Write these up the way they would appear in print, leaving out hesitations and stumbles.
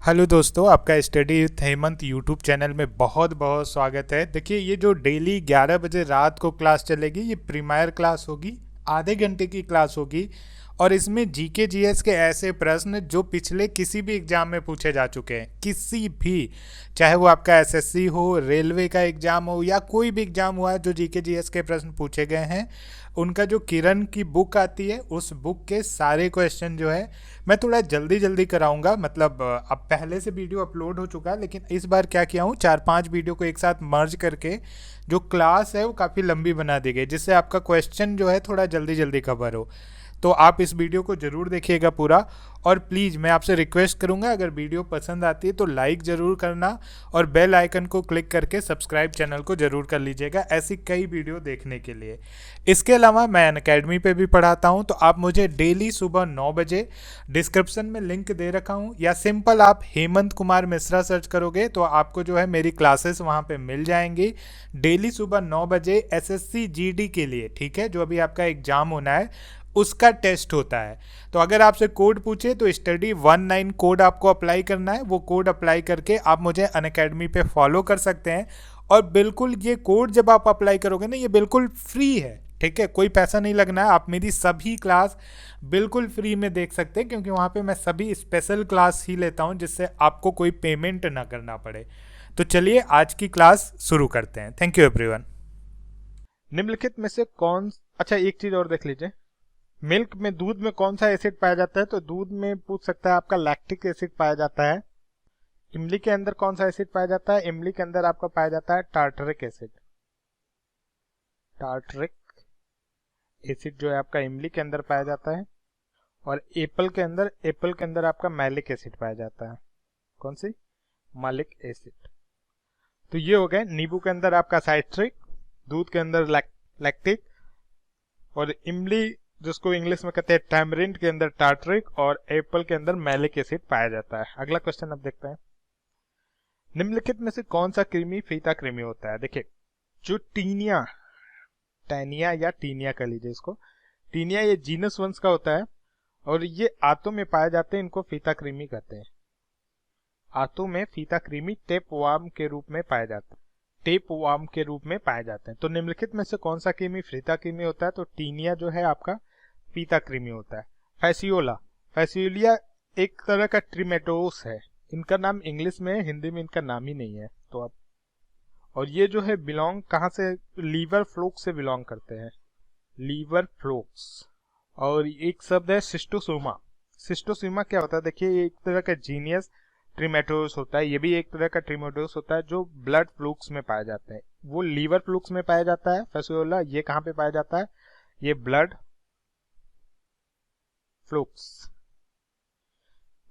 Hello दोस्तों, आपका study with Hemant YouTube channel में बहुत बहुत स्वागत है। देखिए, ये जो डेली 11 बजे रात को क्लास चलेगी, ये प्रीमियर क्लास होगी, आधे घंटे की क्लास होगी। और इसमें जीके जीएस के ऐसे प्रश्न जो पिछले किसी भी एग्जाम में पूछे जा चुके हैं, किसी भी, चाहे वो आपका एसएससी हो, रेलवे का एग्जाम हो, या कोई भी एग्जाम हुआ है जो जीके जीएस के प्रश्न पूछे गए हैं, उनका जो किरण की बुक आती है, उस बुक के सारे क्वेश्चन जो है मैं थोड़ा जल्दी जल्दी कराऊंगा। मतलब अब पहले से वीडियो अपलोड हो चुका है, लेकिन इस बार क्या किया हूँ, 4-5 वीडियो को एक साथ मर्ज करके जो क्लास है वो काफ़ी लंबी बना दी गई, जिससे आपका क्वेश्चन जो है थोड़ा जल्दी जल्दी कवर हो। तो आप इस वीडियो को ज़रूर देखिएगा पूरा। और प्लीज़ मैं आपसे रिक्वेस्ट करूंगा, अगर वीडियो पसंद आती है तो लाइक ज़रूर करना और बेल आइकन को क्लिक करके सब्सक्राइब चैनल को ज़रूर कर लीजिएगा, ऐसी कई वीडियो देखने के लिए। इसके अलावा मैं अनअकैडमी पे भी पढ़ाता हूं, तो आप मुझे डेली सुबह 9 बजे, डिस्क्रिप्शन में लिंक दे रखा हूं, या सिंपल आप हेमंत कुमार मिश्रा सर्च करोगे तो आपको जो है मेरी क्लासेस वहां पे मिल जाएंगी। डेली सुबह 9 बजे एसएससी जीडी के लिए, ठीक है, जो अभी आपका एग्जाम होना है उसका टेस्ट होता है। तो अगर आपसे कोड पूछे तो स्टडी 19 कोड आपको अप्लाई करना है। वो कोड अप्लाई करके आप मुझे अनअकैडमी पे फॉलो कर सकते हैं। और बिल्कुल ये कोड जब आप अप्लाई करोगे ना, ये बिल्कुल फ्री है, ठीक है, कोई पैसा नहीं लगना है। आप मेरी सभी क्लास बिल्कुल फ्री में देख सकते हैं, क्योंकि वहाँ पे मैं सभी स्पेशल क्लास ही लेता हूँ, जिससे आपको कोई पेमेंट ना करना पड़े। तो चलिए आज की क्लास शुरू करते हैं। Thank you everyone. निम्नलिखित में से कौन अच्छा एक चीज और देख लीजिए। मिल्क में दूध में कौन सा एसिड पाया जाता है? तो दूध में पूछ सकता है आपका लैक्टिक एसिड पाया जाता है। इमली के अंदर कौन सा एसिड पाया जाता है? इमली के अंदर आपका पाया जाता है टार्टरिक एसिड। टार्टरिक एसिड जो है आपका इमली के अंदर पाया जाता है। और एप्पल के अंदर आपका मैलिक एसिड पाया जाता है। कौन सी? मालिक एसिड। तो ये हो गए। नींबू के अंदर आपका साइट्रिक, दूध के अंदर लैक्टिक, और इमली जिसको इंग्लिश में कहते हैं टैमरिंड के अंदर टार्टरिक, और एप्पल के अंदर मैलिक एसिड पाया जाता है। अगला क्वेश्चन अब देखते हैं। निम्नलिखित में से कौन सा कृमि फीता कृमि होता है? देखिए, जो टीनिया, टैनिया या टीनिया कह लीजिए इसको, टीनिया ये जीनस वंश का होता है और ये आंतों में पाए जाते हैं। इनको फीता कृमि कहते हैं। आंतों में फीता कृमि टेपवार्म के रूप में पाए जाते हैं। टेपवार्म के रूप में पाए जाते हैं। तो निम्नलिखित में से कौन सा कृमि फीता कृमि होता है? तो टीनिया जो है आपका फीता कृमि होता है। फैसियोला, फैसियोलिया एक तरह का ट्रिमेटोस है। इनका नाम इंग्लिश में है, हिंदी में इनका नाम ही नहीं है। तो आप, और ये जो है बिलोंग कहाँ से? लीवर फ्लोक्स से बिलोंग करते हैं। Liver flukes. और एक शब्द है सिस्टोसोमा। सिस्टोसोमा क्या होता है? देखिए, ये एक तरह का जीनियस ट्रिमेटोस होता है। ये भी एक तरह का ट्रिमेटोस होता है जो ब्लड फ्लूक्स में पाए जाते हैं। वो लीवर फ्लूक्स में पाया जाता है फैसियोला। ये कहाँ पे पाया जाता है? ये ब्लड फ्लूक्स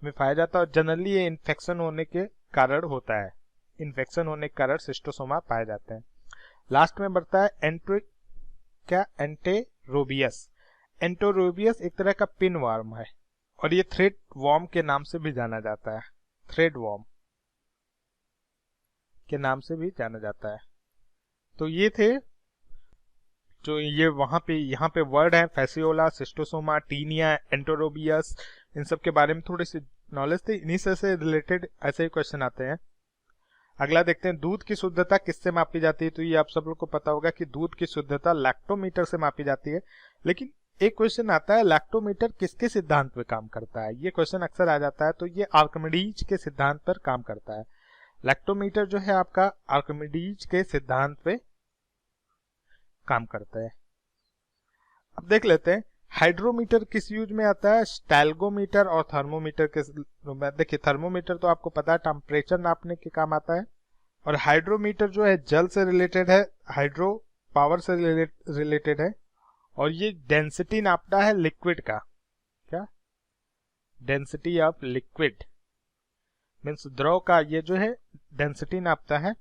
में पाया जाता है। और जनरली ये इन्फेक्शन होने के कारण होता है। इन्फेक्शन होने के कारण सिस्टोसोमा पाए जाते हैं। लास्ट में बढ़ता है एंटेरोबियस। एंटेरोबियस एक तरह का पिन वर्म है और ये थ्रेड वर्म के नाम से भी जाना जाता है। थ्रेड वर्म के नाम से भी जाना जाता है। तो ये थे जो ये वहां पे यहाँ पे वर्ड है, फैसियोला, सिस्टोसोमा, टीनिया, एंटेरोबियस। इन सब के बारे में थोड़ी सी नॉलेज थी। इन्हीं से रिलेटेड ऐसे ही क्वेश्चन आते हैं। अगला देखते हैं, दूध की शुद्धता किससे मापी जाती है? तो ये आप सब लोग को पता होगा कि दूध की शुद्धता लैक्टोमीटर से मापी जाती है। लेकिन एक क्वेश्चन आता है, लैक्टोमीटर किसके सिद्धांत पे काम करता है? ये क्वेश्चन अक्सर आ जाता है। तो ये आर्किमिडीज के सिद्धांत पर काम करता है। लैक्टोमीटर जो है आपका आर्किमिडीज के सिद्धांत पे काम करता है। अब देख लेते हैं, हाइड्रोमीटर किस यूज में आता है? स्टैल्गोमीटर और थर्मोमीटर के। देखिए, थर्मोमीटर तो आपको पता है टेम्परेचर नापने के काम आता है, और हाइड्रोमीटर जो है जल से रिलेटेड है, हाइड्रो पावर से रिलेटेड है। और ये डेंसिटी नापता है लिक्विड का। क्या? डेंसिटी ऑफ लिक्विड मीन्स द्रव का, ये जो है डेंसिटी नापता है।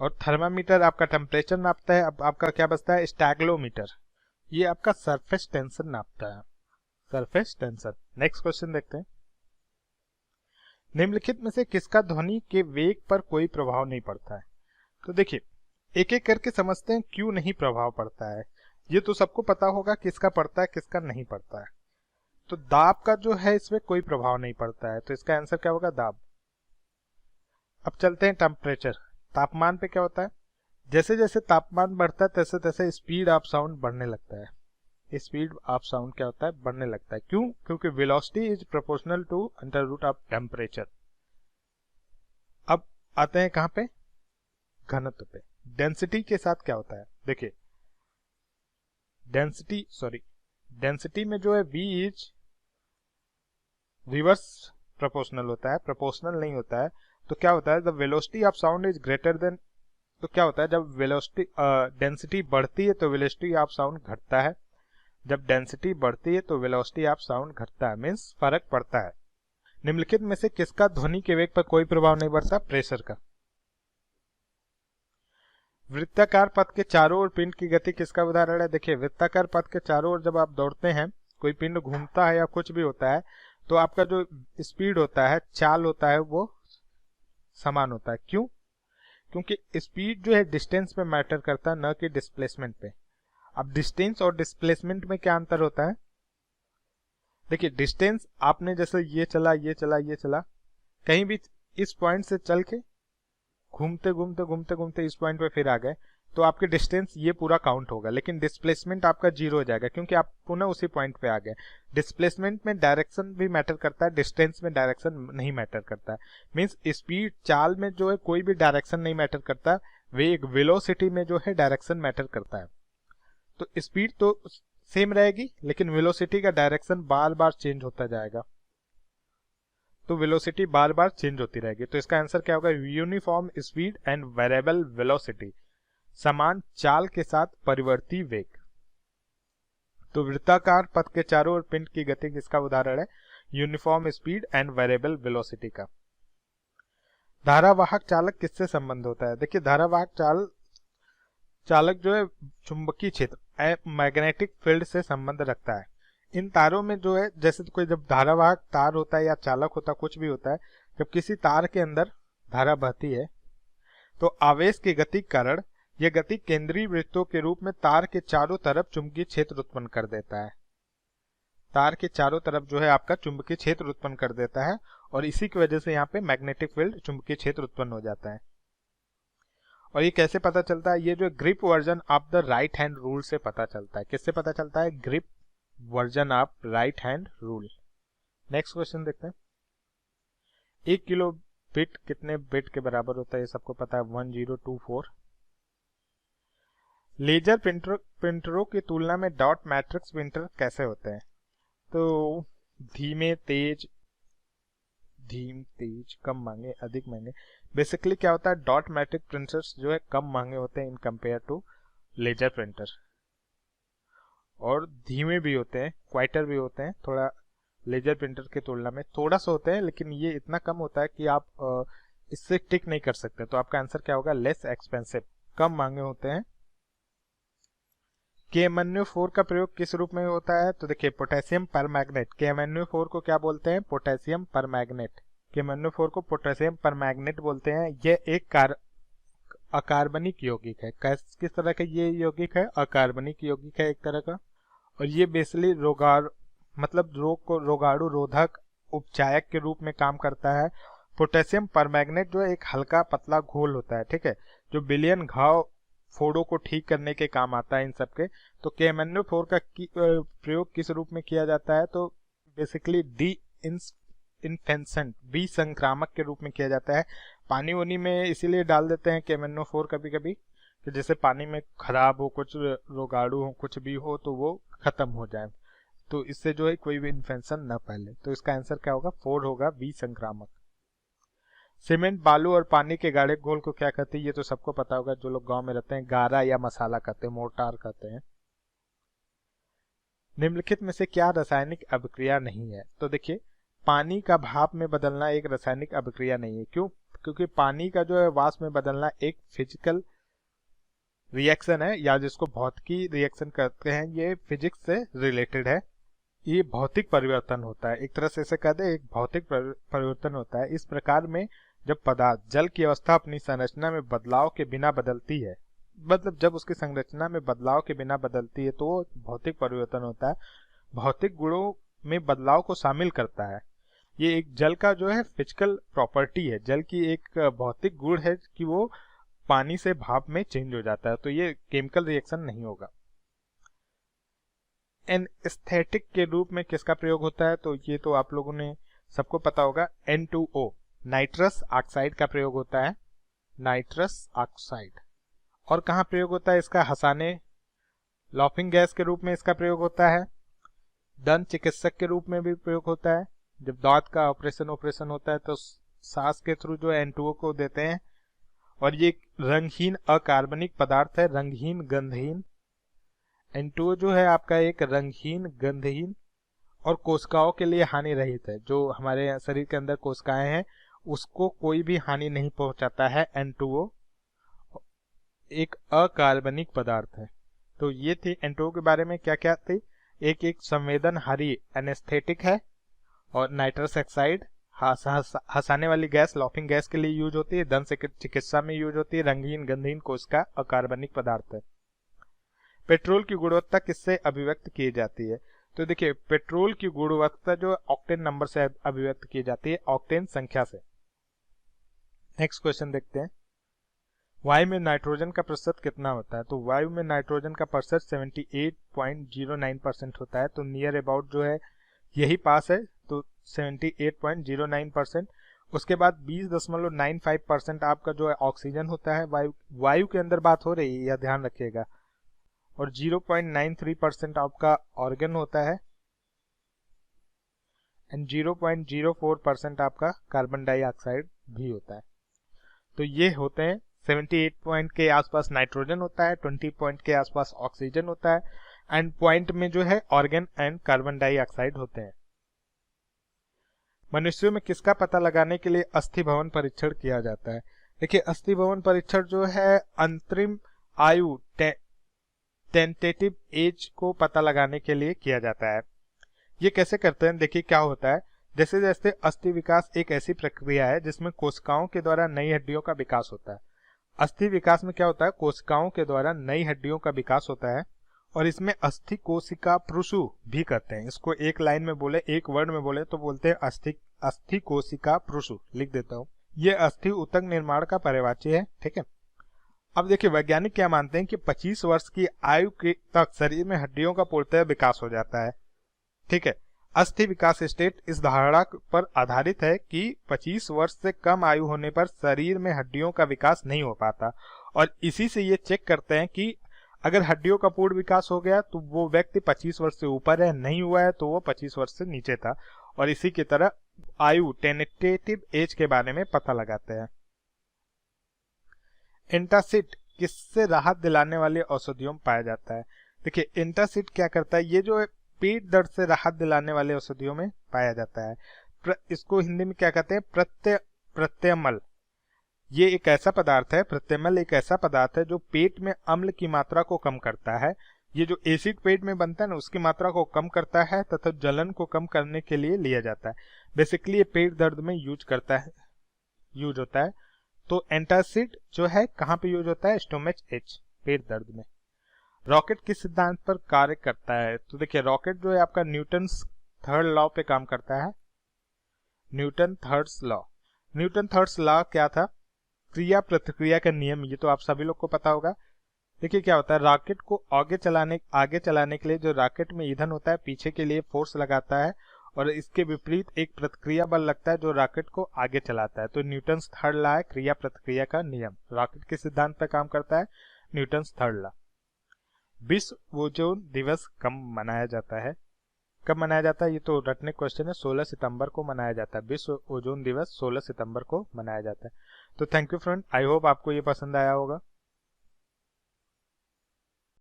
और थर्मामीटर आपका टेम्परेचर नापता है। अब आपका क्या बचता है? स्टैग्लोमीटर, ये आपका सरफेस टेंशन नापता है। Surface tension. नेक्स्ट क्वेश्चन देखते हैं, निम्नलिखित में से किसका ध्वनि के वेग पर कोई प्रभाव नहीं पड़ता है? तो देखिए, एक एक करके समझते हैं क्यों नहीं प्रभाव पड़ता है। ये तो सबको पता होगा किसका पड़ता है किसका नहीं पड़ता है। तो दाब का जो है इसमें कोई प्रभाव नहीं पड़ता है, तो इसका आंसर क्या होगा, दाब। अब चलते हैं टेम्परेचर। तापमान पे क्या होता है, जैसे जैसे तापमान बढ़ता है तैसे तैसे स्पीड ऑफ साउंड बढ़ने लगता है। स्पीड ऑफ साउंड क्या होता है, बढ़ने लगता है। क्यों, क्योंकि velocity is proportional to under root of temperature. अब आते हैं कहां पे, घनत्व पे। डेंसिटी के साथ क्या होता है, देखिए डेंसिटी में जो है v इज रिवर्स प्रोपोर्शनल होता है, प्रोपोर्शनल नहीं होता है। तो क्या होता है, the velocity of sound is greater than, तो क्या होता है जब वेलोसिटी डेंसिटी बढ़ती है तो वेलोसिटी ऑफ साउंड घटता है, जब डेंसिटी बढ़ती है तो वेलोसिटी ऑफ साउंड घटता है, मीन्स फर्क पड़ता है। निम्नलिखित में से किसका ध्वनि के वेग पर कोई प्रभाव नहीं पड़ता, प्रेशर का। वृत्ताकार पथ के चारों ओर पिंड की गति किसका उदाहरण है, देखिए वृत्ताकार पथ के चारों ओर जब आप दौड़ते हैं, कोई पिंड घूमता है या कुछ भी होता है, तो आपका जो स्पीड होता है, चाल होता है, वो समान होता है। क्यों, क्योंकि स्पीड जो है डिस्टेंस पे मैटर करता है, न कि डिस्प्लेसमेंट पे। अब डिस्टेंस और डिस्प्लेसमेंट में क्या अंतर होता है, देखिए डिस्टेंस आपने जैसे ये चला ये चला ये चला, कहीं भी इस पॉइंट से चल के घूमते घूमते घूमते घूमते इस पॉइंट पे फिर आ गए, तो आपके डिस्टेंस ये पूरा काउंट होगा, लेकिन डिस्प्लेसमेंट आपका जीरो हो जाएगा क्योंकि आप पुनः उसी पॉइंट पे आ गए। डिस्प्लेसमेंट में डायरेक्शन भी मैटर करता है, डिस्टेंस में डायरेक्शन नहीं मैटर करता है। मींस स्पीड चाल में जो है कोई भी डायरेक्शन नहीं मैटर करता, वे एक वेलोसिटी में जो है डायरेक्शन मैटर करता है। तो स्पीड तो सेम रहेगी लेकिन वेलोसिटी का डायरेक्शन बार बार चेंज होता जाएगा, तो वेलोसिटी बार बार चेंज होती रहेगी। तो इसका आंसर क्या होगा, uniform speed and variable velocity, समान चाल के साथ परिवर्ती वेग। तो वृत्ताकार पथ के चारों ओर पिंड की गति किसका उदाहरण है, uniform speed and variable velocity का। धारावाहक चालक किससे संबंध होता है, देखिए धारावाहक चालक जो है चुंबकीय क्षेत्र मैग्नेटिक फील्ड से संबंध रखता है। इन तारों में जो है, जैसे कोई जब धारावाहक तार होता है या चालक होता है, कुछ भी होता है, जब किसी तार के अंदर धारा बहती है तो आवेश की गति के कारण यह गति केंद्रीय वृत्तों के रूप में तार के चारों तरफ चुंबकीय क्षेत्र उत्पन्न कर देता है। तार के चारों तरफ जो है आपका चुंबकीय क्षेत्र उत्पन्न कर देता है, और इसी की वजह से यहाँ पे मैग्नेटिक फील्ड चुंबकीय क्षेत्र उत्पन्न हो जाता है। और ये कैसे पता चलता है, ये जो grip version of the right hand rule से पता चलता है। किससे पता चलता है, grip version of right hand rule. Next question देखते हैं। 1 किलो बिट कितने बिट के बराबर होता है, ये सबको पता है, 1024। लेजर प्रिंटरों की तुलना में डॉट मैट्रिक्स प्रिंटर कैसे होते हैं, तो धीमे तेज, कम महंगे, अधिक महंगे। बेसिकली क्या होता है, डॉट मैट्रिक प्रिंटर्स जो है कम महंगे होते हैं in compare to laser printer, और धीमे भी होते हैं, क्वाइटर भी होते हैं, थोड़ा लेजर प्रिंटर की तुलना में थोड़ा सा होते हैं, लेकिन ये इतना कम होता है कि आप इससे टिक नहीं कर सकते। तो आपका आंसर क्या होगा, लेस एक्सपेंसिव, कम महंगे होते हैं। KMnO4 का प्रयोग किस रूप में होता है, तो देखिए पोटेशियम परमैग्नेट। KMnO4 को क्या बोलते हैं, पोटेशियम परमैग्नेट। KMnO4 को पोटेशियम परमैग्नेट बोलते हैं। यह एक अकार्बनिक यौगिक है। किस तरह का ये यौगिक है, अकार्बनिक यौगिक है एक तरह का, और ये बेसिकली रोगाणु रोधक उपचायक के रूप में काम करता है। पोटेशियम परमैग्नेट जो है एक हल्का पतला घोल होता है, ठीक है, जो बिलियन घाव फोड़ों को ठीक करने के काम आता है इन सबके। तो KMnO4 का प्रयोग किस रूप में किया जाता है, तो बेसिकली इन्फेंसेंट, विसंक्रामक के रूप में किया जाता है। पानी वानी में इसीलिए डाल देते हैं KMnO4 कभी कभी, कि जैसे पानी में खराब हो, कुछ रोगाणु हो, कुछ भी हो, तो वो खत्म हो जाए, तो इससे जो है कोई भी इन्फेक्शन ना फैले। तो इसका आंसर क्या होगा, 4 होगा, विसंक्रामक। सीमेंट, बालू और पानी के गाढ़े घोल को क्या कहते हैं, ये तो सबको पता होगा, जो लोग गांव में रहते हैं, गारा या मसाला कहते हैं, मोर्टार कहते हैं। निम्नलिखित में से क्या रासायनिक अभिक्रिया नहीं है, तो देखिए पानी का भाप में बदलना एक रासायनिक अभिक्रिया नहीं है। क्यों, क्योंकि पानी का जो है वाष्प में बदलना एक फिजिकल रिएक्शन है, या जिसको भौतिकी रिएक्शन कहते हैं, ये फिजिक्स से रिलेटेड है। ये भौतिक परिवर्तन होता है, एक तरह से इसे कह दे, एक भौतिक परिवर्तन होता है। इस प्रकार में जब पदार्थ जल की अवस्था अपनी संरचना में बदलाव के बिना बदलती है, मतलब जब उसकी संरचना में बदलाव के बिना बदलती है, तो भौतिक परिवर्तन होता है। भौतिक गुणों में बदलाव को शामिल करता है। ये एक जल का जो है फिजिकल प्रॉपर्टी है, जल की एक भौतिक गुण है कि वो पानी से भाप में चेंज हो जाता है, तो ये केमिकल रिएक्शन नहीं होगा। एनेस्थेटिक के रूप में किसका प्रयोग होता है, तो ये तो आप लोगों ने सबको पता होगा, N2O नाइट्रस ऑक्साइड का प्रयोग होता है, नाइट्रस ऑक्साइड। और कहाँ प्रयोग होता है इसका, हंसाने लाफिंग गैस के रूप में इसका प्रयोग होता है, दंत चिकित्सक के रूप में भी प्रयोग होता है, जब दांत का ऑपरेशन होता है तो सांस के थ्रू जो N2O को देते हैं। और ये रंगहीन अकार्बनिक पदार्थ है, रंगहीन गंधहीन। N2O जो है आपका एक रंगहीन गंधहीन और कोशिकाओं के लिए हानि रहित है। जो हमारे शरीर के अंदर कोशिकाएं हैं उसको कोई भी हानि नहीं पहुंचाता है। N2O एक अकार्बनिक पदार्थ है। तो ये थी N2O के बारे में क्या क्या थी। एक संवेदनहारी एनेस्थेटिक है, और नाइट्रस ऑक्साइड हंसाने वाली गैस लाफिंग गैस के लिए यूज होती है, दंत चिकित्सा में यूज होती है, रंगीन गंधहीन कोशिका अकार्बनिक पदार्थ है। पेट्रोल की गुणवत्ता किससे अभिव्यक्त की जाती है, तो देखिए पेट्रोल की गुणवत्ता जो ऑक्टेन नंबर से अभिव्यक्त की जाती है, ऑक्टेन संख्या से। नेक्स्ट क्वेश्चन देखते हैं, वायु में नाइट्रोजन का प्रतिशत कितना होता है, तो वायु में नाइट्रोजन का प्रतिशत 78.09% होता है। तो नियर अबाउट जो है यही पास है, तो 78.09%। उसके बाद 20.95% आपका जो है ऑक्सीजन होता है, वायु के अंदर बात हो रही है, यह ध्यान रखिएगा। और 0.93% आपका ऑर्गन होता है, एंड 0.04% आपका कार्बन डाइऑक्साइड भी होता है। तो ये होते हैं 78 पॉइंट के आसपास नाइट्रोजन होता है, 20 पॉइंट के आसपास ऑक्सीजन होता है, एंड पॉइंट में जो है ऑर्गन एंड कार्बन डाइऑक्साइड होते हैं। मनुष्यों में किसका पता लगाने के लिए अस्थि भवन परीक्षण किया जाता है, देखिए अस्थि भवन परीक्षण जो है अंतरिम आयु टेंटेटिव एज को पता लगाने के लिए किया जाता है। ये कैसे करते हैं, देखिए क्या होता है, जैसे जैसे अस्थि विकास एक ऐसी प्रक्रिया है जिसमें कोशिकाओं के द्वारा नई हड्डियों का विकास होता है। अस्थि विकास में क्या होता है, कोशिकाओं के द्वारा नई हड्डियों का विकास होता है, और इसमें अस्थि कोशिका प्रुषु भी कहते हैं। इसको एक लाइन में बोले, एक वर्ड में बोले तो बोलते हैं अस्थि कोशिका प्रुषु। लिख देता हूँ, ये अस्थि ऊतक निर्माण का पर्यायवाची है, ठीक है। अब देखिए वैज्ञानिक क्या मानते हैं कि 25 वर्ष की आयु के तक शरीर में हड्डियों का पूर्णतः विकास हो जाता है, ठीक है। अस्थि विकास स्टेट इस धारणा पर आधारित है कि 25 वर्ष से कम आयु होने पर शरीर में हड्डियों का विकास नहीं हो पाता, और इसी से ये चेक करते हैं कि अगर हड्डियों का पूर्ण विकास हो गया तो वो व्यक्ति 25 वर्ष से ऊपर है, नहीं हुआ है तो वो 25 वर्ष से नीचे था। और इसी की तरह आयु टेंटेटिव एज के बारे में पता लगाते हैं। एंटासिड किससे राहत दिलाने वाली औषधियों में पाया जाता है, देखिए एंटासिड क्या करता है, ये जो है पेट दर्द से राहत दिलाने वाले औषधियों में पाया जाता है। इसको हिंदी में क्या कहते हैं, प्रत्यमल। ये एक ऐसा पदार्थ है, प्रत्यमल एक ऐसा पदार्थ है जो पेट में अम्ल की मात्रा को कम करता है। ये जो एसिड पेट में बनता है ना, उसकी मात्रा को कम करता है तथा जलन को कम करने के लिए लिया जाता है। बेसिकली ये पेट दर्द में यूज होता है। तो एंटासिड जो है कहाँ पे यूज होता है, स्टोमच एच, पेट दर्द में। रॉकेट किस सिद्धांत पर कार्य करता है, तो देखिए रॉकेट जो है आपका न्यूटन थर्ड लॉ पे काम करता है। न्यूटन थर्ड्स लॉ क्या था, क्रिया प्रतिक्रिया का नियम, ये तो आप सभी लोग को पता होगा। देखिए क्या होता है, रॉकेट को आगे चलाने के लिए जो रॉकेट में ईंधन होता है पीछे के लिए फोर्स लगाता है, और इसके विपरीत एक प्रतिक्रिया बल लगता है जो रॉकेट को आगे चलाता है। तो न्यूटन थर्ड लॉ है क्रिया प्रतिक्रिया का नियम। रॉकेट के सिद्धांत पर काम करता है न्यूटन थर्ड लॉ। विश्व ओजोन दिवस कब मनाया जाता है, ये तो रटने क्वेश्चन है। 16 सितंबर को मनाया जाता है। विश्व ओजोन दिवस 16 सितंबर को मनाया जाता है। तो thank you friend, I hope आपको ये पसंद आया होगा।